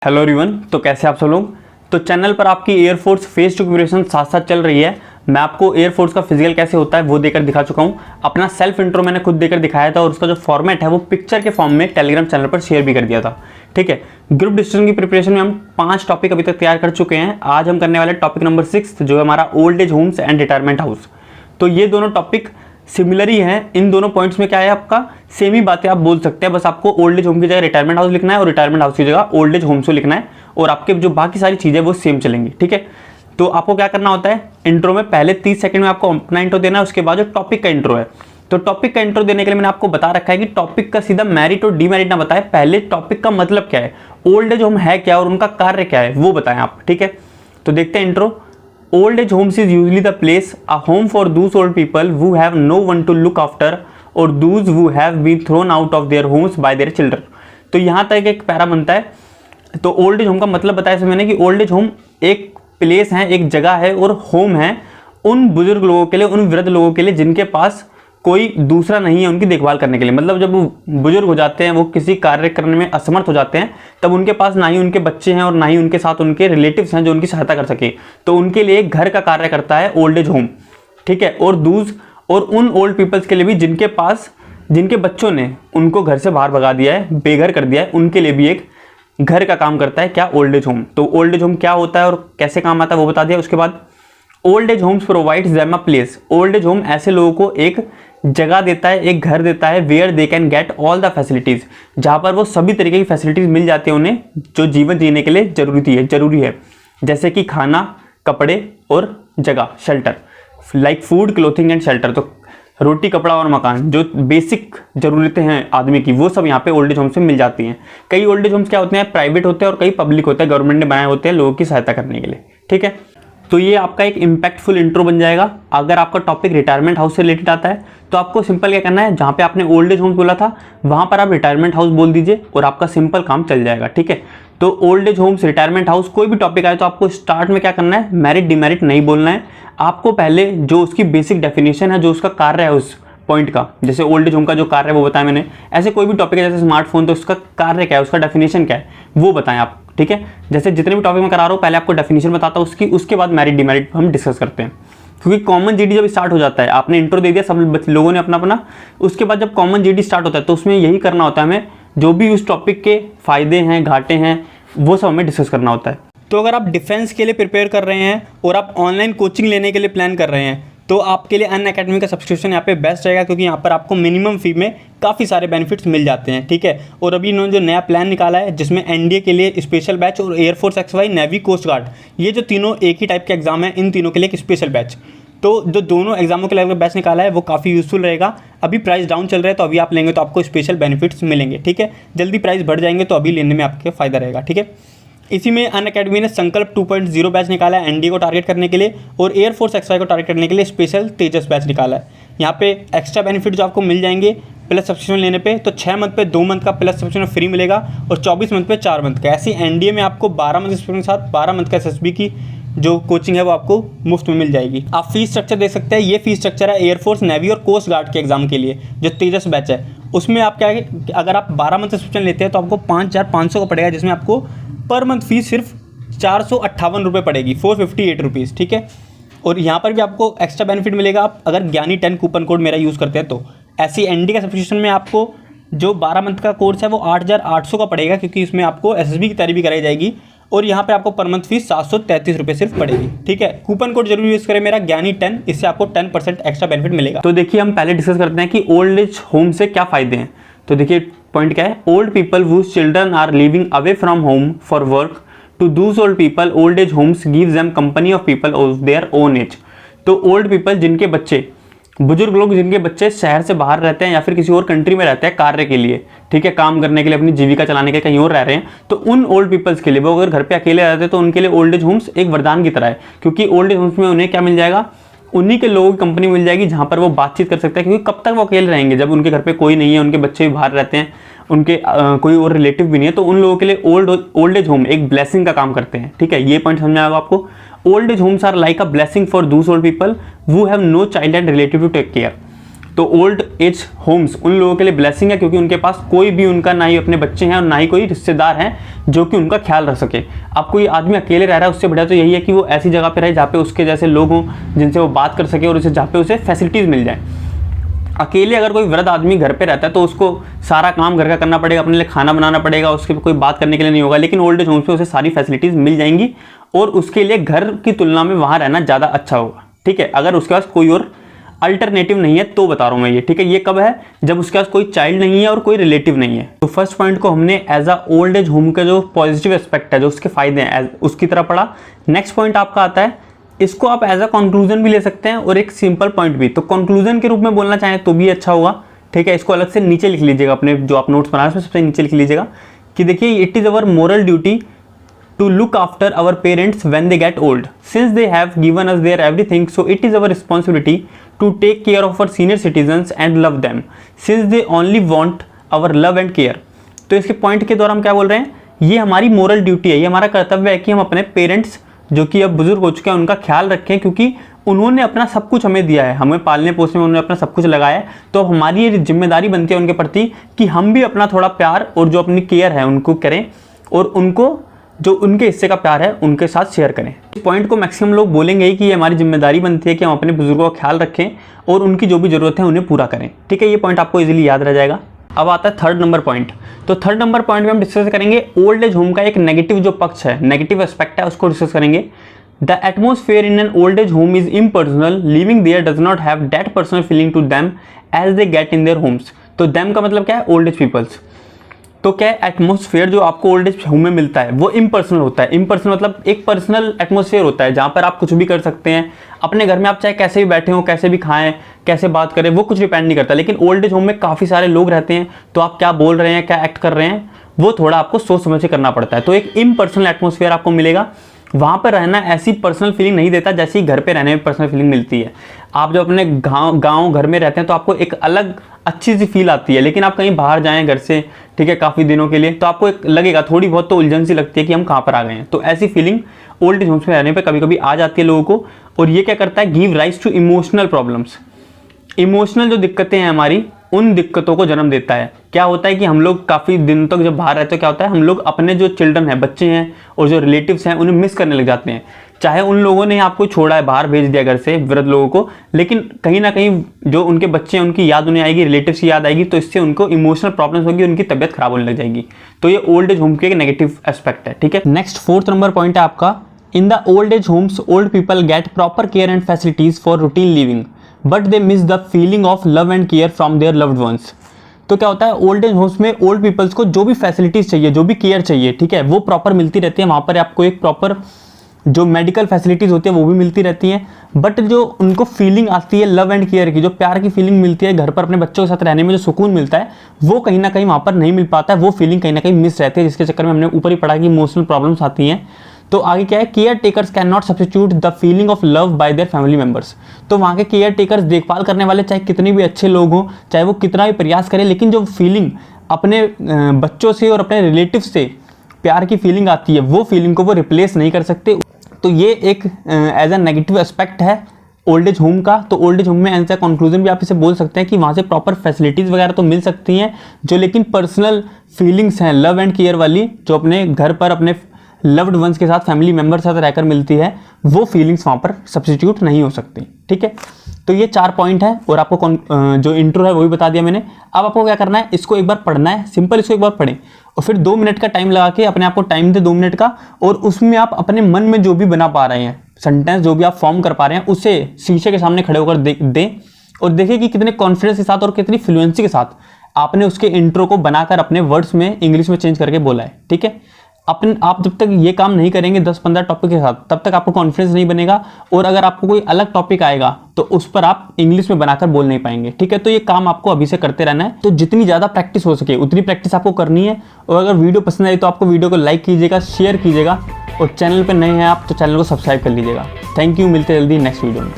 Hello everyone, तो कैसे आप सब लोग। तो चैनल पर आपकी एयरफोर्स फेज टू प्रिपरेशन साथ साथ चल रही है। मैं आपको एयरफोर्स का फिजिकल कैसे होता है वो देकर दिखा चुका हूँ। अपना सेल्फ इंट्रो मैंने खुद देकर दिखाया था और उसका जो फॉर्मेट है वो पिक्चर के फॉर्म में टेलीग्राम चैनल पर शेयर भी कर दिया था। ठीक है, ग्रुप डिस्कशन की प्रिपरेशन में हम 5 टॉपिक अभी तक तैयार कर चुके हैं। आज हम करने वाले टॉपिक नंबर 6 जो है हमारा old age homes and retirement house. तो ये दोनों टॉपिक सिमिलर ही है। इन दोनों पॉइंट्स में क्या है, आपका सेम ही बातें आप बोल सकते हैं। बस आपको ओल्ड एज होम की जगह रिटायरमेंट हाउस लिखना है और रिटायरमेंट हाउस की जगह ओल्ड एज होम्स को लिखना है और आपके जो बाकी सारी चीजें वो सेम चलेंगी। ठीक है, तो आपको क्या करना होता है, इंट्रो में पहले 30 सेकंड में आपको अपना इंट्रो देना है। उसके बाद जो टॉपिक का इंट्रो है, तो टॉपिक का इंट्रो देने के लिए मैंने आपको बता रखा है कि टॉपिक का सीधा मेरिट और डीमेरिट ना बताए, पहले टॉपिक का मतलब क्या है, ओल्ड एज होम है क्या और उनका कार्य क्या है वो बताएं आप। ठीक है, तो देखते हैं intro. Old age homes is usually the place, a home for those old people who have no one to look after or those who have been thrown out of their homes by their children। तो यहाँ तक एक para बनता है। तो old age home का मतलब बताया इसमें मैंने कि ओल्ड एज होम एक प्लेस है, एक जगह है और होम है उन बुजुर्ग लोगों के लिए, उन वृद्ध लोगों के लिए जिनके पास कोई दूसरा नहीं है उनकी देखभाल करने के लिए। मतलब जब वो बुजुर्ग हो जाते हैं, वो किसी कार्य करने में असमर्थ हो जाते हैं, तब उनके पास ना ही उनके बच्चे हैं और ना ही उनके साथ उनके रिलेटिव्स हैं जो उनकी सहायता कर सके। तो उनके लिए एक घर का कार्य करता है ओल्ड एज होम। ठीक है, और उन ओल्ड पीपल्स के लिए भी जिनके बच्चों ने उनको घर से बाहर भगा दिया है, बेघर कर दिया है, उनके लिए भी एक घर का काम करता है क्या, ओल्ड एज होम। तो ओल्ड एज होम क्या होता है और कैसे काम आता है वो बता दिया। उसके बाद old age Holmes provides them a place. Old age home ऐसे लोगों को एक जगह देता है, एक घर देता है, where they can get all the facilities, जहां पर वो सभी तरीके की फैसिलिटीज मिल जाती है उन्हें जो जीवन जीने के लिए जरूरी है। जैसे कि खाना, कपड़े और जगह, shelter, like food, clothing and shelter. तो रोटी, कपड़ा और मकान, जो बेसिक जरूरतें हैं आदमी की, वो सब यहाँ पे ओल्ड एज होम से मिल जाती हैं। कई ओल्ड एज होम्स क्या होते हैं, प्राइवेट होते हैं और कई पब्लिक होते हैं, गवर्नमेंट ने बनाए होते हैं लोगों की सहायता करने के लिए। ठीक है, तो ये आपका एक इम्पैक्टफुल इंट्रो बन जाएगा। अगर आपका टॉपिक रिटायरमेंट हाउस से रिलेटेड आता है तो आपको सिंपल क्या करना है, जहाँ पे आपने ओल्ड एज होम बोला था वहाँ पर आप रिटायरमेंट हाउस बोल दीजिए और आपका सिंपल काम चल जाएगा। ठीक है, तो old age Holmes, retirement house, कोई भी टॉपिक आए तो आपको स्टार्ट में क्या करना है, मेरिट डिमेरिट नहीं बोलना है। आपको पहले जो उसकी बेसिक डेफिनेशन है, जो उसका कार्य है उस पॉइंट का, जैसे ओल्ड एज होम का जो कार्य है वो बताया मैंने। ऐसे कोई भी टॉपिक है जैसे स्मार्टफोन, तो उसका कार्य क्या है, उसका डेफिनेशन क्या है वो बताएं आप। ठीक है, जैसे जितने भी टॉपिक मैं करा रहा हूँ पहले आपको डेफिनेशन बताता हूँ उसके बाद मेरिट डिमेरिट हम डिस्कस करते हैं। क्योंकि कॉमन जीडी जब स्टार्ट हो जाता है, आपने इंट्रो दे दिया, सब लोगों ने अपना, उसके बाद जब कॉमन जीडी स्टार्ट होता है तो उसमें यही करना होता है हमें, जो भी उस टॉपिक के फायदे हैं, घाटे हैं, वो सब हमें डिस्कस करना होता है। तो अगर आप डिफेंस के लिए प्रिपेयर कर रहे हैं और आप ऑनलाइन कोचिंग लेने के लिए प्लान कर रहे हैं तो आपके लिए अनअकैडमी का सब्सक्रिप्शन यहाँ पे बेस्ट रहेगा, क्योंकि यहाँ पर आपको मिनिमम फी में काफ़ी सारे बेनिफिट्स मिल जाते हैं। ठीक है, और अभी इन्होंने जो नया प्लान निकाला है जिसमें एनडीए के लिए स्पेशल बैच और air force XY, navy, coast guard, ये जो तीनों एक ही टाइप के एग्जाम है, इन तीनों के लिए एक स्पेशल बैच। तो जो दोनों एग्जामों के लिए बैच निकाला है वो काफ़ी यूजफुल रहेगा। अभी प्राइस डाउन चल रहा है तो अभी आप लेंगे तो आपको स्पेशल बेनिफिट्स मिलेंगे। ठीक है, जल्दी प्राइस बढ़ जाएंगे तो अभी लेने में आपके फ़ायदा रहेगा। ठीक है, इसी में अनअकैडमी ने संकल्प 2.0 बैच निकाला है एनडीए को टारगेट करने के लिए और एयरफोर्स XY को टारगेट करने के लिए स्पेशल तेजस बैच निकाला है। यहाँ पे एक्स्ट्रा बेनिफिट जो आपको मिल जाएंगे प्लस सब्सक्रिप्शन लेने पे, तो 6 मंथ पे 2 मंथ का प्लस सब्सक्रिप्शन फ्री मिलेगा और 24 मंथ पे 4 मंथ का। ऐसी एनडीए में आपको 12 मंथ सब्सक्रिप्शन के साथ 12 मंथ का SSB की जो कोचिंग है वो आपको मुफ्त में मिल जाएगी। आप फीस स्ट्रक्चर देख सकते हैं, ये फीस स्ट्रक्चर है एयरफोर्स, नेवी और कोस्ट गार्ड के एग्जाम के लिए जो तेजस बैच है। उसमें आप क्या है, अगर आप 12 मंथ सब्सक्रिप्शन लेते हैं तो आपको 5,500 का पड़ेगा, जिसमें आपको पर मंथ फीस सिर्फ 458 रुपये पड़ेगी, 458 रुपीज़। ठीक है, और यहाँ पर भी आपको एक्स्ट्रा बेनिफिट मिलेगा आप अगर ज्ञानी 10 कूपन कोड मेरा यूज़ करते हैं तो। ऐसी एनडी का सब्सक्रिप्शन में आपको जो 12 मंथ का कोर्स है वो 8,800 का पड़ेगा, क्योंकि इसमें आपको SSB की तैयारी भी कराई जाएगी और यहाँ पे आपको पर मंथ फीस 733 रुपये सिर्फ पड़ेगी। ठीक है, कूपन कोड जरूर यूज़ करें मेरा ज्ञानी 10, इससे आपको 10% एक्स्ट्रा बेनिफिट मिलेगा। तो देखिए हम पहले डिस्कस करते हैं कि ओल्ड एज होम से क्या फ़ायदे हैं। तो देखिए पॉइंट क्या है, old people whose children are living away from home for work, to those old people, old age homes gives them company of people of their own age। तो old people जिनके बच्चे, बुजुर्ग लोग जिनके बच्चे शहर से बाहर रहते हैं या फिर किसी और कंट्री में रहते हैं कार्य के लिए, ठीक है, काम करने के लिए, अपनी जीविका चलाने के लिए कहीं और रह रहे हैं, तो उन ओल्ड पीपल्स के लिए, वो अगर घर पे अकेले रहते हैं तो उनके लिए ओल्ड एज होम्स एक वरदान की तरह है। क्योंकि ओल्ड एज होम्स में उन्हें क्या मिल जाएगा, उन्हीं के लोगों की कंपनी मिल जाएगी जहाँ पर वो बातचीत कर सकते हैं। क्योंकि कब तक वो अकेले रहेंगे जब उनके घर पे कोई नहीं है, उनके बच्चे भी बाहर रहते हैं, उनके कोई और रिलेटिव भी नहीं है, तो उन लोगों के लिए ओल्ड एज होम एक ब्लेसिंग का काम करते हैं। ठीक है, ये पॉइंट समझ में आएगा आपको। Old age homes are like a blessing for those old people who have no child and relative to take care. तो ओल्ड एज होम्स उन लोगों के लिए ब्लेसिंग है, क्योंकि उनके पास कोई भी उनका ना ही अपने बच्चे हैं और ना ही कोई रिश्तेदार हैं जो कि उनका ख्याल रख सके। अब कोई आदमी अकेले रह रहा है, उससे बढ़िया तो यही है कि वो ऐसी जगह पे रहे जहाँ पे उसके जैसे लोग हों जिनसे वो बात कर सके और उसे जहाँ पे उसे फैसिलिटीज़ मिल जाए। अकेले अगर कोई वृद्ध आदमी घर पे रहता है तो उसको सारा काम घर का करना पड़ेगा, अपने लिए खाना बनाना पड़ेगा, उसके कोई बात करने के लिए नहीं होगा। लेकिन ओल्ड एज होम्स पे उसे सारी फैसिलिटीज़ मिल जाएंगी और उसके लिए घर की तुलना में वहाँ रहना ज़्यादा अच्छा होगा। ठीक है, अगर उसके पास कोई और अल्टरनेटिव नहीं है तो बता रहा हूँ मैं ये। ठीक है, ये कब है? जब उसके पास कोई चाइल्ड नहीं है और कोई रिलेटिव नहीं है। तो फर्स्ट पॉइंट को हमने as a old age home का जो पॉजिटिव एस्पेक्ट है, जो उसके फायदे हैं, उसकी तरह पढ़ा। नेक्स्ट पॉइंट आपका आता है, इसको आप एज अ कंक्लूजन भी ले सकते हैं और एक सिंपल पॉइंट भी। तो कंक्लूजन के रूप में बोलना चाहें तो भी अच्छा होगा। ठीक है, इसको अलग से नीचे लिख लीजिएगा, अपने जो आप नोट्स बना रहे हैं सबसे नीचे लिख लीजिएगा कि देखिए, it is our moral duty to look after our parents when they get old, since they have given us their everything, so it is our responsibility to take care of our senior citizens and love them, since they only want our love and care। तो इसके point के द्वारा हम क्या बोल रहे हैं, ये हमारी मोरल ड्यूटी है, ये हमारा कर्तव्य है कि हम अपने पेरेंट्स जो कि अब बुजुर्ग हो चुके हैं उनका ख्याल रखें, क्योंकि उन्होंने अपना सब कुछ हमें दिया है, हमें पालने पोसने में उन्होंने अपना सब कुछ लगाया है। तो अब हमारी ये जिम्मेदारी बनती है उनके प्रति कि हम भी अपना थोड़ा प्यार और जो अपनी केयर है उनको करें और उनको जो उनके हिस्से का प्यार है उनके साथ शेयर करें। इस पॉइंट को मैक्सिमम लोग बोलेंगे ही कि ये हमारी जिम्मेदारी बनती है कि हम अपने बुजुर्गों का ख्याल रखें और उनकी जो भी ज़रूरत है उन्हें पूरा करें। ठीक है, ये पॉइंट आपको इजीली याद रह जाएगा। अब आता है थर्ड नंबर पॉइंट। तो थर्ड नंबर पॉइंट में हम डिस्कस करेंगे ओल्ड एज होम का एक नेगेटिव जो पक्ष है, नेगेटिव एस्पेक्ट है, उसको डिस्कस करेंगे। The atmosphere in an old age home is impersonal, living there does not have that personal feeling to them as they get in their homes. तो them का मतलब क्या है? Old age peoples. तो क्या एटमोसफेयर जो आपको ओल्ड एज होम में मिलता है वो इम्पर्सनल होता है। इम्पर्सनल मतलब एक पर्सनल एटमोसफेयर होता है जहाँ पर आप कुछ भी कर सकते हैं अपने घर में, आप चाहे कैसे भी बैठे हो, कैसे भी खाएं, कैसे बात करें, वो कुछ डिपेंड नहीं करता। लेकिन ओल्ड एज होम में काफ़ी सारे लोग रहते हैं, तो आप क्या बोल रहे हैं, क्या एक्ट कर रहे हैं, वो थोड़ा आपको सोच समझ के करना पड़ता है। तो एक इम्पर्सनल एटमोसफेयर आपको मिलेगा। वहाँ पर रहना ऐसी पर्सनल फीलिंग नहीं देता जैसी घर पे रहने में पर्सनल फीलिंग मिलती है। आप जब अपने गांव घर में रहते हैं तो आपको एक अलग अच्छी सी फील आती है, लेकिन आप कहीं बाहर जाएं घर से, ठीक है, काफ़ी दिनों के लिए, तो आपको एक लगेगा, थोड़ी बहुत तो उलझन सी लगती है कि हम कहाँ पर आ गए हैं। तो ऐसी फीलिंग ओल्ड एज होम्स में रहने पर कभी कभी आ जाती है लोगों को, और ये क्या करता है, give rise to emotional problems. Emotional जो दिक्कतें हैं हमारी, उन दिक्कतों को जन्म देता है। क्या होता है कि हम लोग काफ़ी दिन तक जब बाहर रहते हैं, क्या होता है, हम लोग अपने जो चिल्ड्रन हैं, बच्चे हैं और जो रिलेटिव्स हैं, उन्हें मिस करने लग जाते हैं। चाहे उन लोगों ने आपको छोड़ा है, बाहर भेज दिया घर से, वृद्ध लोगों को, लेकिन कहीं ना कहीं जो उनके बच्चे हैं उनकी याद उन्हें आएगी, रिलेटिव्स की याद आएगी, तो इससे उनको इमोशनल प्रॉब्लम्स होगी, उनकी तबियत खराब होने लग जाएगी। तो ये ओल्ड एज होम के एक नेगेटिव एस्पेक्ट है। ठीक है, नेक्स्ट फोर्थ नंबर पॉइंट है आपका, in the old age Holmes old people get proper care and facilities for routine living, but they miss the feeling of love and care from their loved ones. तो क्या होता है, old age Holmes में old peoples को जो भी facilities चाहिए, जो भी केयर चाहिए, ठीक है, वो प्रॉपर मिलती रहती है। वहाँ पर आपको एक प्रॉपर जो मेडिकल फैसिलिटीज़ होती है वो भी मिलती रहती हैं, बट जो उनको फीलिंग आती है लव एंड केयर की, जो प्यार की फीलिंग मिलती है, घर पर अपने बच्चों के साथ रहने में जो सुकून मिलता है, वो कहीं ना कहीं वहाँ पर नहीं मिल पाता है। वो फीलिंग कहीं ना कहीं मिस रहती है, जिसके चक्कर में हमने ऊपर ही पढ़ा कि इमोशनल प्रॉब्लम्स आती हैं। तो आगे क्या है, care takers can not substitute the feeling of love bye their family members. तो वहाँ के केयर टेकर्स, देखभाल करने वाले, चाहे कितने भी अच्छे लोग हों, चाहे वो कितना भी प्रयास करें, लेकिन जो फीलिंग अपने बच्चों से और अपने रिलेटिव से प्यार की फीलिंग आती है, वो फीलिंग को वो रिप्लेस नहीं कर सकते। तो ये एक एज अ नेगेटिव एस्पेक्ट है ओल्ड एज होम का। तो ओल्ड एज होम में एज अ कंक्लूजन भी आप इसे बोल सकते हैं कि वहाँ से प्रॉपर फैसिलिटीज़ वगैरह तो मिल सकती हैं, जो लेकिन पर्सनल फीलिंग्स हैं लव एंड केयर वाली, जो अपने घर पर अपने लव्ड वंस के साथ, फैमिली मेम्बर के साथ रहकर मिलती है, वो फीलिंग्स वहाँ पर सब्स्टिट्यूट नहीं हो सकती। ठीक है, तो ये 4 पॉइंट है, और आपको जो इंट्रो है वो भी बता दिया मैंने। अब आपको क्या करना है, इसको एक बार पढ़ना है, सिंपल इसको एक बार पढ़ें और फिर 2 मिनट का टाइम लगा के अपने आप को टाइम दे 2 मिनट का, और उसमें आप अपने मन में जो भी बना पा रहे हैं सेंटेंस, जो भी आप फॉर्म कर पा रहे हैं, उसे शीशे के सामने खड़े होकर दें और देखिए कि कितने कॉन्फिडेंस के साथ और कितनी फ्लुएंसी के साथ आपने उसके इंट्रो को बनाकर अपने वर्ड्स में इंग्लिश में चेंज करके बोला है। ठीक है, आप जब तक ये काम नहीं करेंगे 10-15 टॉपिक के साथ, तब तक आपको कॉन्फिडेंस नहीं बनेगा, और अगर आपको कोई अलग टॉपिक आएगा तो उस पर आप इंग्लिश में बनाकर बोल नहीं पाएंगे। ठीक है, तो ये काम आपको अभी से करते रहना है। तो जितनी ज़्यादा प्रैक्टिस हो सके उतनी प्रैक्टिस आपको करनी है। और अगर वीडियो पसंद आई तो आपको वीडियो को लाइक कीजिएगा, शेयर कीजिएगा, और चैनल पर नए हैं आप तो चैनल को सब्सक्राइब कर लीजिएगा। थैंक यू, मिलते जल्दी नेक्स्ट वीडियो में।